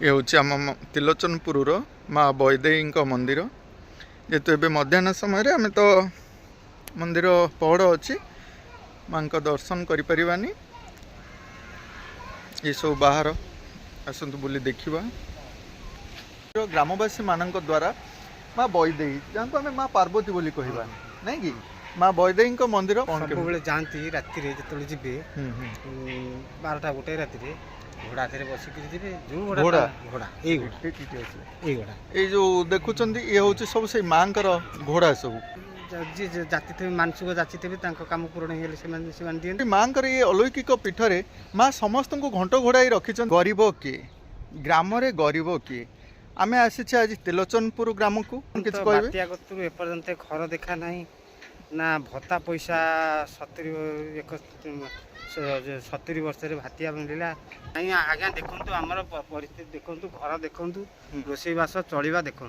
ये हूँ आम त्रिलोचनपुर माँ बैदेई मंदिर जेहेतु एवं मध्याह्न समय आम तो मंदिर पहड़ अच्छी माँ दर्शन करें ये सब बाहर आसतु बुली देखा ग्रामवासी मान द्वारा माँ बैदेई जहाँ को आम माँ पार्वती बोली कहवा नहीं कि माँ बैदेई मंदिर सब जाती राति जो जी 12टा 1 राति घोड़ा थे बसिक जो घोड़ा घोड़ा ये जो देखुं ये हूँ सब से माँ घोड़ा सब जी जाति थे मानसिक जाति थे कम पूरण हो दिखते माँ ये अलौकिक पीठरे माँ समस्त को घंट घोड़ाई रखी गरीब किए ग्राम गरीब किए आम आसी आज त्रिलोचनपुर ग्राम को एपर्यंत घर देखा ना ना भत्ता पैसा 70 वर्ष भातिया मिलला आज्ञा देखु आमर परिस्थिति देखु घर देखु रोषेईवास चलवा देखु आ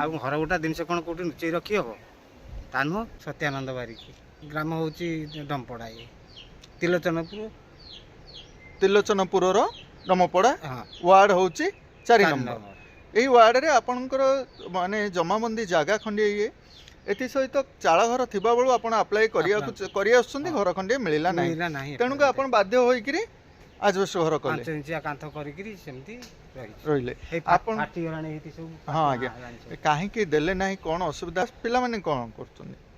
घर गोटा जिन कौन कौट लुचई रखी हम ता नुह सत्यानंद बारिक ग्राम हूँ डमपड़ा ये त्रिलोचनपुर डमपड़ा वार्ड हूँ 4 नंबर यही वार्ड रे आपणकर माने जमाबंदी जगह खंडे ये एथि सहित चाल घर थी बेलू आप आप्लाय कर घर खंडे मिलला ना तेणुक आप बाध्य होकर आजबेस्ट घर कले 5 इंचिया कांथ करिकरी सेमती रहिले आपण हाँ आज्ञा कहीं देले ना कौन असुविधा पिला माने कौन कर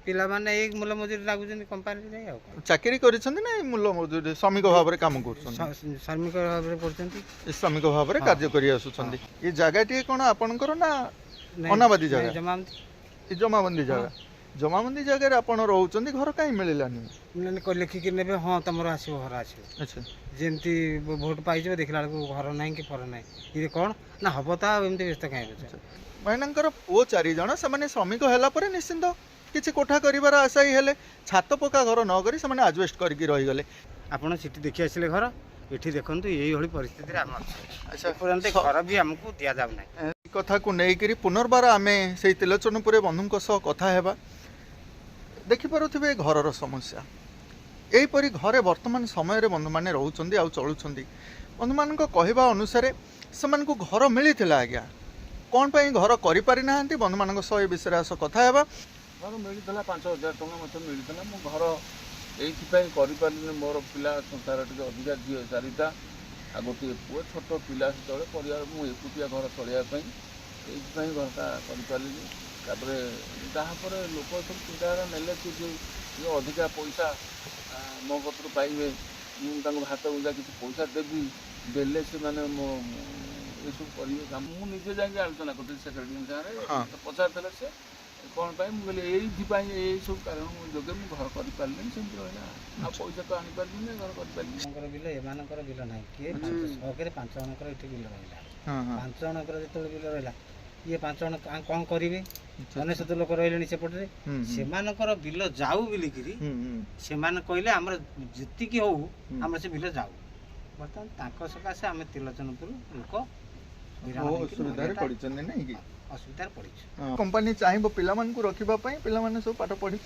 पिला माने एक मूल मजूरी लागुछन कंपनी रे आ चाकरी करिसंती ना मूल मजूरी श्रमिक भाव रे काम करछन श्रमिक भाव रे करछंती श्रमिक भाव रे कार्य करि आसुछंती ये जगह टी कोन आपनकर ना अनाबादी जगह जमाबंदी जगह जमाबंदी जगह आपण रहउछंती घर काई मिललानी मिलने को लिखिक ने हाँ तुम आसो घर आस अच्छा जमती भोट पाई देखला घर ना कि फर ना ये कौन ना हम तो एमती व्यस्त कहीं मानकर पुओ 4 जण से श्रमिक है निश्चिंत किसी कोठा कर आशा ही हेले छात पक्का घर न करी से आजबेस्ट करके रहीगले आपड़ सीटी देखी आसिले घर ये देखो ये परिस्थिति आम अच्छा घर भी आमको दि जाऊना कथा को लेकर पुनर्बार आम से त्रिलोचनपुर बंधु सह कथा हेबा देखिपे घर समस्या यहीपरी घरे वर्तमान समय बंधु मैंने रोच चलुंट बंधु मान कहवा अनुसार से घर मिलता आज्ञा कौन पर घर करना बंधु मान विषय आस कथा हेबा घर मिलता 5,000 टଙ୍କା मत मिलता मो घर ये मोर पिला संसार टे अधिका झील 4टा आ गोटे पुओ छोट पिला से परिवार मुझे एकुटिया घर चलवाई ये घरटा कर जहाँपर लोक सब चिंताधारा नेले जो अधिका पैसा मो कतर पाइबे मुझे हाथ गुंजा किसी पैसा देवी देले से मैंने मो ये सब करेंगे मुझे जाकि आलोचना करी सेक्रेटरी सारे पचार से कौन मुझे ये सब कारण जोगे मुझे घर कर पारे सेमती रहा पैसा तो आनी पारि घर कर बिल एमानकर बिल ना किए 5 जनकर ये बिल रहा 5 जनकर जो बिल रहा ये 5 जन कौन करेंगे 19 लोक रही सेपटे से बिल जाऊ बोलिकी से कहले आम जी हो आम से बिल जाऊ बर्तमान सकाशे आम त्रिलोचनपुर लोक असुविधा पड़ी कंपनी चाहिए पिला को रखा पे सब पाठ पढ़ी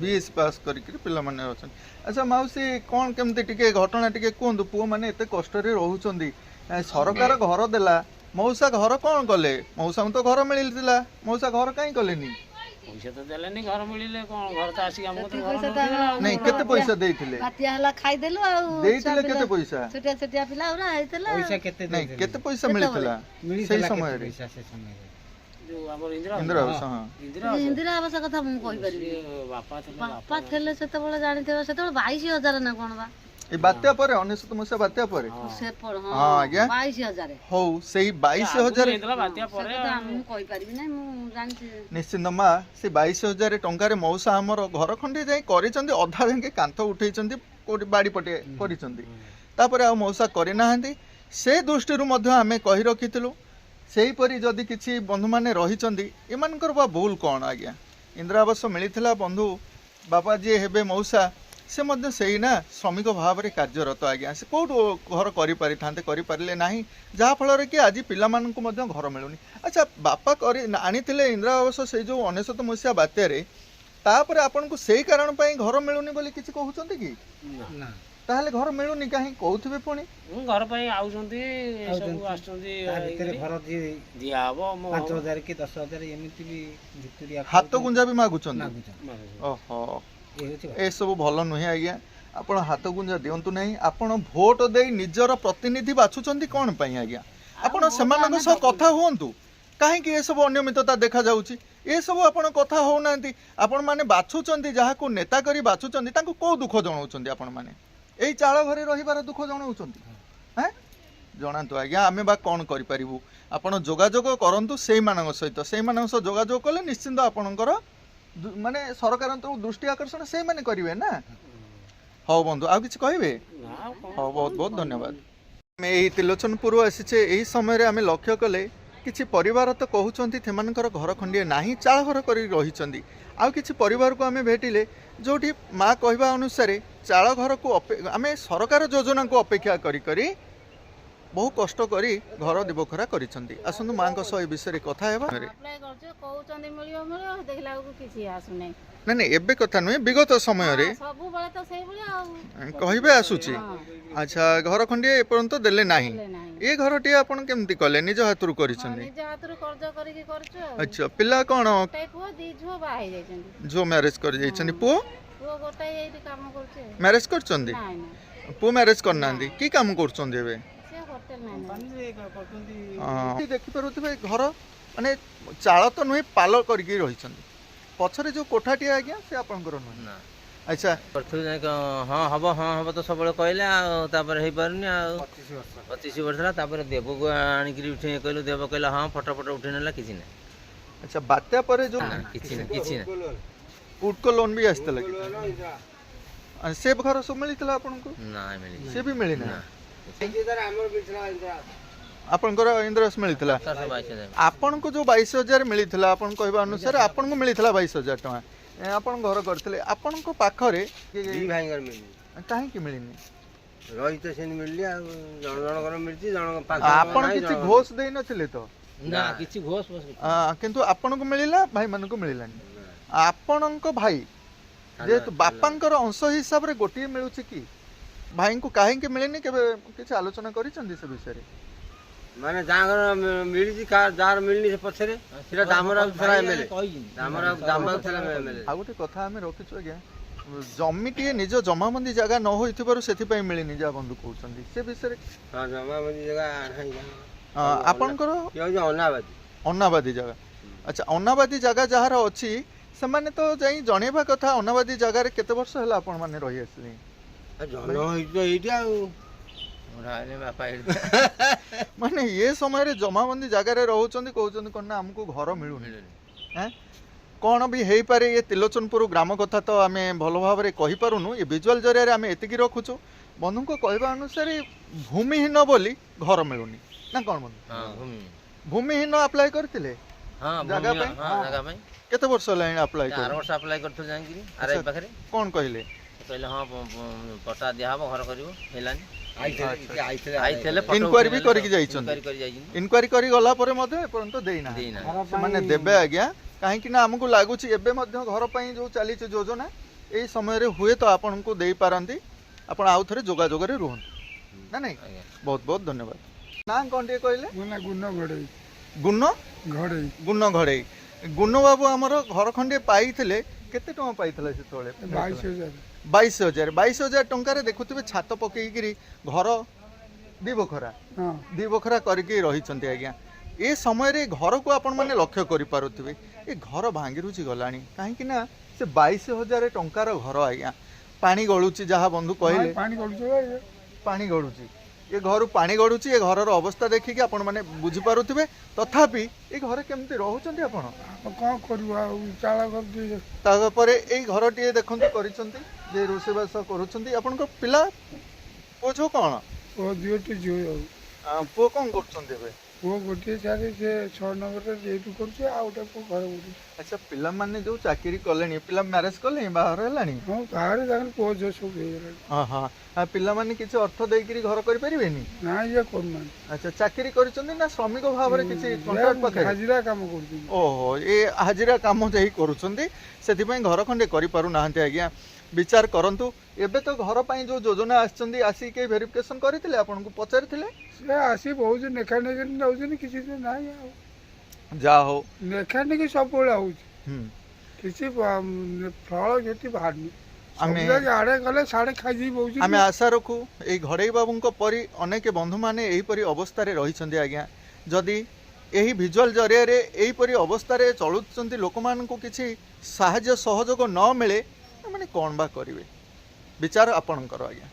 बीएस पास कर अच्छा मौसी कौन केमती टिके घटना टिके कहतु पुओ मैंने एत कष्ट रोच सरकार घर देला मौसा घर कौन कले मौसा तो घर मिलता मौसा घर कहीं कले पैसा तो देलेनी घर मिलिले कोन घर तो आसी हमको तो नहीं केते पैसा देइथिले बातिया हला खाइ देलु आ देइथिले केते पैसा छोटिया छोटिया पिला उरा आइतला पैसा केते नहीं केते पैसा मिलितला सही समय रे पैसा से समय जो हमर इंदिरा आवास हां इंदिरा आवास कथा मु कहि परिबी बापा थेले सेते बळे जानिते सेते 22,000 ना कोन बा ए बात्या पर 19 मसिया बात्या पर से पर हां आज्ञा 22,000 हो सेही 22,000 इंदिरा बात्या पर हम कहि परिबी नै मु जानि निश्चिंत मा से 22,000 टंका रे मौसा हमर घर खंडे जाई करिसंती अधा जाके कांथ उठैसंती कोटी बाड़ी पटे करिसंती तापर आ मौसा करि नाहंती से दृष्टि रु मध्ये आमे कहि रखितलु सेही परी जदी किछि बंधु माने रहिसंती एमानकर बा भूल कोन आज्ञा इंदिरा आवास मिलिथिला बंधु बापा जी हेबे मौसा से मध्य सही ना श्रमिक भाव में कार्यरत आज्ञा से कौट घर करें ना जहाँफल कि आज पिला घर मिलूनी अच्छा बापा आनी इंदिरा आवास से जो 19 मसीहा बात्यारे तापर आपन को सेही कारण पई घर मिलुनी बोली किछि कहउचंती कि ନା ताहले घर मिलुनी काहे कहउथिबे पुणी घर ପାଇଁ ଆଉଛନ୍ତି ସବୁ ଆସୁଛନ୍ତି ତା ଭିତରେ ଘର ଦିଆ ହବ 5,000 କି 10,000 ଏମିତି ବି ଭିତରିଆ हाथ गुंजा भी मागुचंती ମାଗୁଛନ୍ତି। ओहो ଏ ହେଉଛି କଥା। ए सब भल नुहे आज्ञा आपण हाथ गुंजा दियंतु नहीं आपण भोट देई निजर प्रतिनिधि बाछुचंती कोन पई आज्ञा आपण सेमानक सह कथा हुअंतु काहे कि ए सब अनियमितता देखा जाउची ए सब आपण कथा हो नांती आपण माने बाछुचंती जहा को नेता करी बाछुचंती तांको को दुख जणाउचंती आपण माने एई चाळ घरे रहिबार दुख जणाउचंती हैं जणांतु आज्ञा आमे बा कोन करि परिबु आपण जोगाजोग करंतु सेई मानक सहित सेई मानक सह जोगाजोग कले निश्चिंत आपणकर माने सरकार दृष्टि आकर्षण से माने करिवे ना हाँ बंधु आउ किछि कहबे हाँ बहुत बहुत धन्यवाद मैं यही त्रिलोचनपुर आसीचे यही समय आम लक्ष्य कले किछि परिवार तो कहउचंती थेमानकर घर खंडिए नाही चाळ घर करी रहिचंती आउ किछि परिवार को आमे भेटिले जोठी माँ कहवा अनुसार चाळ घर को आमे सरकार योजना को अपेक्षा करी करी बहु कष्ट करी घर दिबखरा करिसंती आसंतु माँ को सह विषय कथा हेबा अप्लाई करछु कहउचंदी मिलियो मिलियो देखला को किछि आसु नै ना नहीं एबे कथा नुहे विगत समय रे सब बेले तो सेही बळी आ कहबे आसुची अच्छा घर खंडिए एपर्यंत देले नाही ए घरटी आपण केमती कले निज हातरू करिसंती निज हातरू कर्ज करिके करछु अच्छा पिला कोन गोटाई पुओ दी झुओ बाहे जाइछंती जो मैरिज कर जाइछंती पुओ पुओ गोटाई एठी काम करछु मैरिज करचंती नाइ नाइ पुओ मैरिज करनांती की काम करचंती एबे से होटल नाइ ପାଣିରେ କରୁଛନ୍ତି। हां देखि परुथिबे घर माने चाळ तो नुहे पालो करके रहिसंती पछरे जो कोठाटी आज्ञा से आपनकर नुहे अच्छा करथु जाय हां हबो तो सबले कहले आ तापर हे परनी आ 25 वर्ष ला तापर देव को आनी करी उठे कहलो देव कहला हां फटो फटो उठे नेला किछि नै अच्छा बात्या परे जो किछि नै पुटको लोन भी आस्ते लगे से घर सब मिलितला आपनको ना मिली से भी मिली ना आपनकर इंद्रस मिलितला 22,000 आपन को जो 22,000 मिलितला आपन कहबा अनुसार आपन को मिलितला 22,000 टका आपन घर करथिले आपन को पाखरे दी भाईगर मिली काहे कि मिलिनी रही तो सेन मिलली आ जण जणकर मिलची जण पांच आपन किछि घोष देई नथिले तो ना किछि घोष बस किंतु आपन को मिलिला भाई मन को मिलिलानी आपन को भाई जेतु बापांकर अंश हिसाब रे गोटी मिलुछि कि भाई को काहे कि मिलिनी केबे किछि आलोचना करिसंदी से विषय रे माने जागर मिलची का जार मिलनी से पछरे सेटा दामरा थरा एमएलए दामरा थरा एमएलए आ गोटे कथा हमें रखिछु आज्ञा जमीटी निज जमाबंदी जगह न होइथिबारु सेथि पई मिलिनी जा बंधु कहउछंदी से विषय रे हां जमाबंदी जगह नाही आपनकर यो जो अनाबादी अनाबादी जगह अच्छा अनाबादी जगह जहार अछि सेमाने तो जाई जणेबा कथा अनाबादी जगह रे केते वर्ष हला आपण माने रहि आसली जण होई तो एटा उड़ाले बापा माने ये समय रे जमाबंदी जगह रे रहउचंदी कहउचंदी कोन हमको घर मिलुनी हैं कौन भी हेई पारे ये त्रिलोचनपुर ग्राम कथा तो आमे भलो भाव रे कहि पारुनु ये विजुअल जरिया रे आमे एतिकी रखुछु बंधु को कहबा अनुसार भूमिहीन बोली घर मिलुनी ना कोन बंधु हां भूमिहीन अप्लाई करथिले हां जगह पे हां जगह पे केते वर्ष लाइन अप्लाई कर 4 वर्ष अप्लाई करथु जांगिरी आरे पाखरे कोन कहले कहले हां पट्टा दिया हबो घर करिवो हेलानी आइथले इनक्वारी भी करिक जाइछन करी जाइछन इनक्वारी करी गला परे मध्ये परंत देइना देइना से माने देबे आज्ञा काहे कि ना हमको लागुची एबे मध्ये घर पई जो चाली योजना एई समय रे हुए तो आपन को देई पारंती आपण आउ थरे जोगाजोग रे रहन ना नहीं बहुत बहुत धन्यवाद ना कोन टे कहले गुना गुना घड़े गुन्नो घड़े गुन्नो घड़े गुन्नो बाबू हमर घर खंडे पाइथिले केते टका पाइथिले से तोळे 22,000 22,000 टंका रे देखुथिबे छात पकेई गिरी घर दी बखरा करके रहिचंती आज्ञा ए समय रे घर को आपण माने लक्ष्य करि पारुथिबे ए घर भांगी रुची गलानी काहे कि ना से 22,000 टंकार घर आज्ञा पानी गळुची जहा बंधु कहले पानी गळुची ये घर पानी गड़ुची ये घर अवस्था देखिकी आपण माने बुझी पारुथिबे तथापि ए घर केमती रहउचंती आपण कौन करवा चाला कर तागा परे ए घर टिए देखंती करिसंती जे रोसेबास करूचंती आपण को पिला पोछो कोन ओ दियोटी जो पो कोन करचंती बे ପୁଅ ଗୋଟିଏ ଛାଡ଼ି ସେ 6 ନମ୍ବରରେ ଡ୍ୟୁଟି କରୁଛି ଆଉ ଗୋଟେ ପୁଅ ଘରେ ବୁଲୁଛି। ଆଚ୍ଛା ପିଲାମାନେ ଯୋଉ ଚାକିରି କଲେଣି ପିଲା ମ୍ୟାରେଜ କଲେଣି ବାହାଘର ହେଲାଣି? ହଁ ବାହାରେ ତାଙ୍କର ପୁଅ ଝିଅ ସବୁ ହେଇଗଲାଣି। ହଁ ହଁ ପିଲାମାନେ କିଛି ଅର୍ଥ ଦେଇକିରି ଘର କରିପାରିବେନି? ନା ଇଏ କରୁନାହାନ୍ତି। ଆଚ୍ଛା ଚାକିରି କରିଛନ୍ତି ନା ଶ୍ରମିକ ଭାବରେ କିଛି କଣ୍ଟ୍ରାକ୍ଟ ପାଖରେ? ହାଜିରା କାମ କରୁଛନ୍ତି। ଓହୋ ଏ ହାଜିରା କାମ ଯାଇ କରୁଛନ୍ତି ସେଥିପାଇଁ ଘର ଖଣ୍ଡେ କରିପାରୁନାହାନ୍ତି। ଆଜ୍ଞା ବିଚାର କରନ୍ତୁ। ଏବେ ତ ଘର ପାଇଁ ଯୋଉ ଯୋଜନା ଆସିଛନ୍ତି ଆସିକି କେହି ଭେରିଫିକେସନ କରିଥିଲେ ଆପଣଙ୍କୁ ପଚାରିଥିଲେ? ସେ ଆସି ବହୁତ ନେଖା ନେଖି ନେଉଛନ୍ତି କିଛି ତ ନାହିଁ ଆଉ। ଯାହା ହଉ ନେଖା ନେଖି ସବୁବେଳେ ହଉଛି ହୁଁ କିଛି ଫଳ କ୍ଷତି ବାହାରୁନି। ଆମେ ଆଡ଼େ ଗଲେ ସାଡ଼େ ଖାଇଦେଇ ବହୁଛି। ଆମେ ଆଶା ରଖୁ ଏଇ ଘଡ଼େଇ ବାବୁଙ୍କ ପରି ଅନେକ ବନ୍ଧୁମାନେ ଏହିପରି ଅବସ୍ଥାରେ ରହିଛନ୍ତି। ଆଜ୍ଞା ଯଦି ଏହି ଭିଜୁଆଲ ଜରିଆରେ ଏହିପରି ଅବସ୍ଥାରେ ଚଳୁଛନ୍ତି ଲୋକମାନଙ୍କୁ କିଛି ସାହାଯ୍ୟ ସହଯୋଗ ନ ମିଳେ ମାନେ କ'ଣ ବା କରିବେ? ବିଚାର ଆପଣଙ୍କର। ଆଜ୍ଞା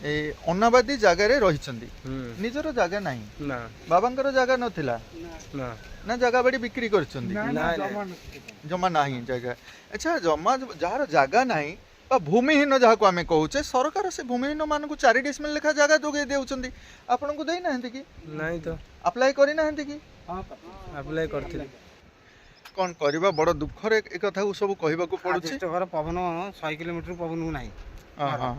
ଏଇ ଅନାବାଦୀ ଜାଗାରେ ରହିଛନ୍ତି, ନିଜର ଜାଗା ନାହିଁ। ନା ବାବାଙ୍କର ଜାଗା ନଥିଲା ନା ନା ଜାଗା ବାଡ଼ି ବିକ୍ରି କରିଛନ୍ତି? ଜମା ନାହିଁ ଜାଗା। ଆଚ୍ଛା ଜମା ଯାହାର ଜାଗା ନାହିଁ ବା ଭୂମିହୀନ ଯାହାକୁ ଆମେ କହୁଛେ ସରକାର ସେ ଭୂମିହୀନ ମାନଙ୍କୁ 4 ଡିସିମିଲ୍ ଲେଖା ଜାଗା ଯୋଗାଇ ଦେଉଛନ୍ତି। ଆପଣଙ୍କୁ ଦେଇନାହାନ୍ତି କି? ନାଇଁ ତ ଆପ୍ଲାଏ କରିନାହାନ୍ତି କି? ଆପ୍ଲାଏ କରିଥିଲି। କ'ଣ କରିବା ବଡ଼ ଦୁଃଖରେ ଏ କଥାକୁ ସବୁ କହିବାକୁ ପଡୁଛି। ଘର ପବନ 100 କିଲୋମିଟର ପବନକୁ ନାହିଁ। ହଁ ହଁ